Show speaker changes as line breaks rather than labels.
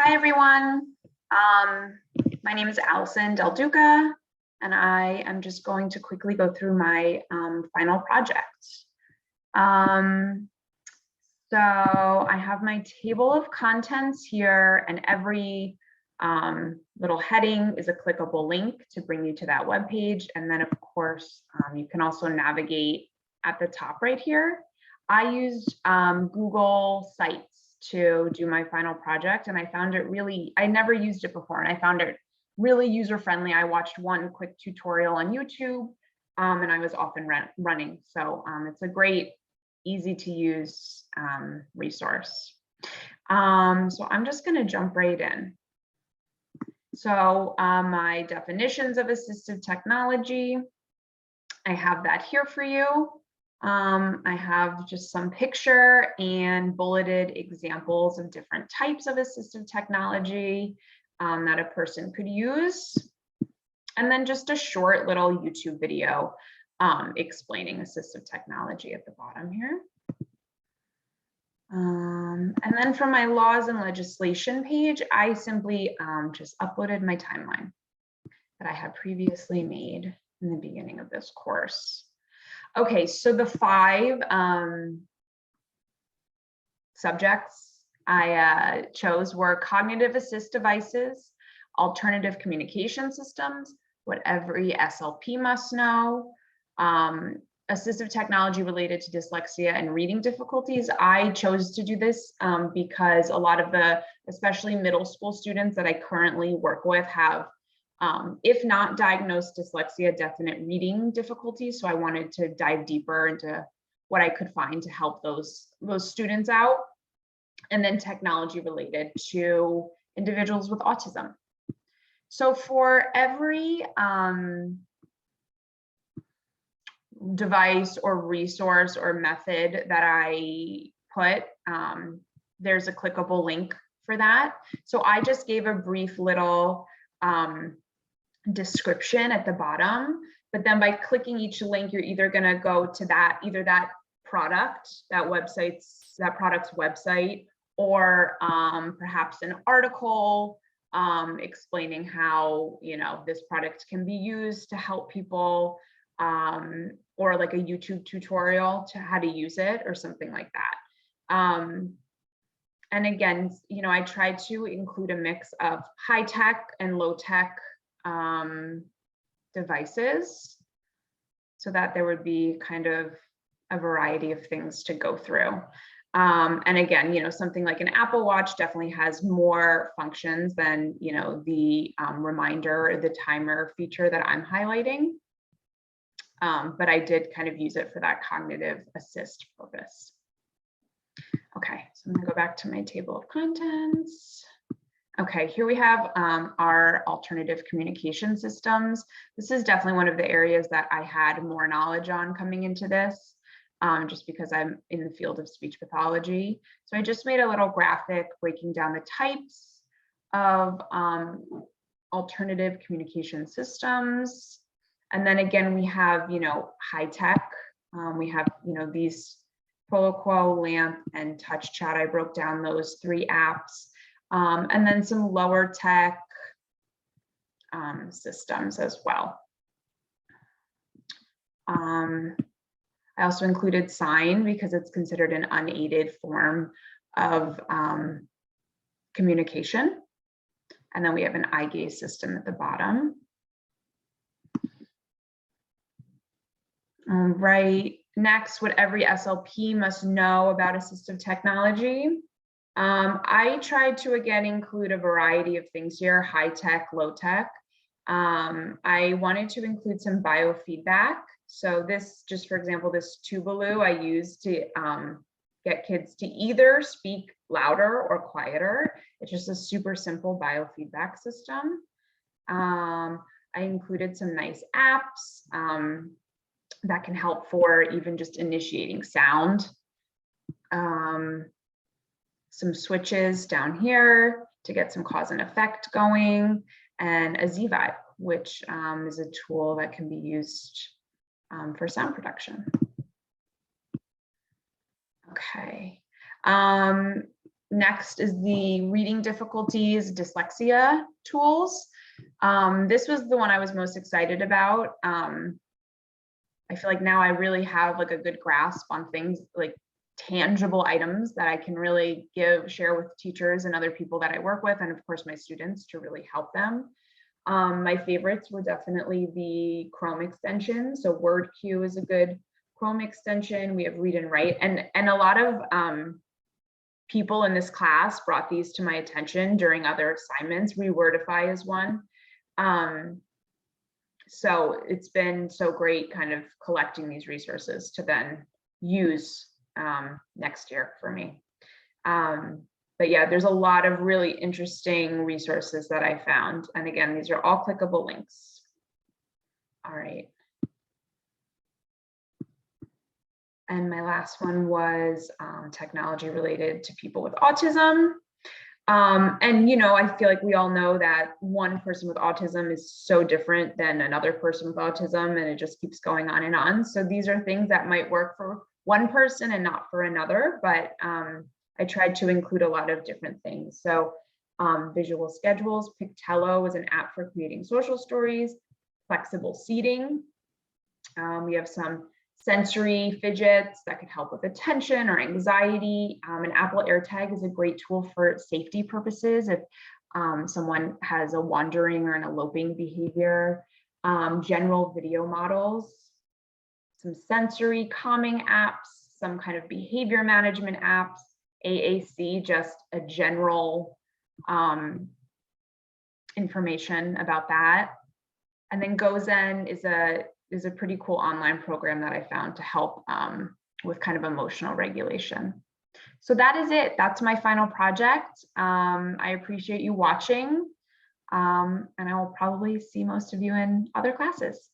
Hi, everyone. My name is Alison Del Duca, and I am just going to quickly go through my final project. So I have my table of contents here, and every little heading is a clickable link to bring you to that web page. And then, of course, you can also navigate at the top right here. I used Google Sites to do my final project, and I found it really, I never used it before, and I found it really user-friendly. I watched one quick tutorial on YouTube, and I was often running. So it's a great, easy to use resource. So I'm just gonna jump right in. So my definitions of assistive technology, I have that here for you. I have just some picture and bulleted examples of different types of assistive technology that a person could use. And then just a short little YouTube video explaining assistive technology at the bottom here. And then from my laws and legislation page, I simply just uploaded my timeline that I had previously made in the beginning of this course. Okay, so the 5 subjects I chose were cognitive assist devices, alternative communication systems, what every SLP must know, assistive technology related to dyslexia and reading difficulties. I chose to do this because a lot of the, especially middle school students that I currently work with have if not diagnosed dyslexia, definite reading difficulties. So I wanted to dive deeper into what I could find to help those students out. And then technology related to individuals with autism. So for every device or resource or method that I put, there's a clickable link for that. So I just gave a brief little description at the bottom, but then by clicking each link, you're either going to go to that, either that product, that product's website, or perhaps an article explaining how, you know, this product can be used to help people, or like a YouTube tutorial to how to use it or something like that. And again, you know, I try to include a mix of high tech and low tech devices so that there would be kind of a variety of things to go through. And again, you know, something like an Apple Watch definitely has more functions than, you know, the reminder or the timer feature that I'm highlighting. But I did kind of use it for that cognitive assist purpose. Okay, so I'm gonna go back to my table of contents. Okay, here we have our alternative communication systems. This is definitely one of the areas that I had more knowledge on coming into this, just because I'm in the field of speech pathology. So I just made a little graphic breaking down the types of alternative communication systems. And then again, we have, you know, high tech. We have, you know, these Proloquo, LAMP, and Touch Chat. I broke down those 3 apps. And then some lower tech systems as well. I also included sign because it's considered an unaided form of communication. And then we have an eye gaze system at the bottom. All right, next, what every SLP must know about assistive technology. I tried to, again, include a variety of things here, high tech, low tech. I wanted to include some biofeedback. So this, just for example, this Tuvalu I used to get kids to either speak louder or quieter. It's just a super simple biofeedback system. I included some nice apps that can help for even just initiating sound. Some switches down here to get some cause and effect going, and a Z-Vibe, which is a tool that can be used for sound production. Okay. Next is the reading difficulties, dyslexia tools. This was the one I was most excited about. I feel like now I really have like a good grasp on things like tangible items that I can really share with teachers and other people that I work with, and of course my students, to really help them. My favorites were definitely the Chrome extension. So WordQ is a good Chrome extension. We have Read and Write, and a lot of people in this class brought these to my attention during other assignments. Rewordify is one. So it's been so great kind of collecting these resources to then use next year for me. But yeah, there's a lot of really interesting resources that I found. And again, these are all clickable links. All right. And my last one was technology related to people with autism. And, you know, I feel like we all know that one person with autism is so different than another person with autism, and it just keeps going on and on. So these are things that might work for one person and not for another, but I tried to include a lot of different things. So visual schedules, Pictello is an app for creating social stories, flexible seating. We have some sensory fidgets that could help with attention or anxiety. An Apple AirTag is a great tool for safety purposes if someone has a wandering or an eloping behavior. General video models, some sensory calming apps, some kind of behavior management apps, AAC, just a general information about that. And then GoZen is a pretty cool online program that I found to help with kind of emotional regulation. So that is it. That's my final project. I appreciate you watching, and I will probably see most of you in other classes.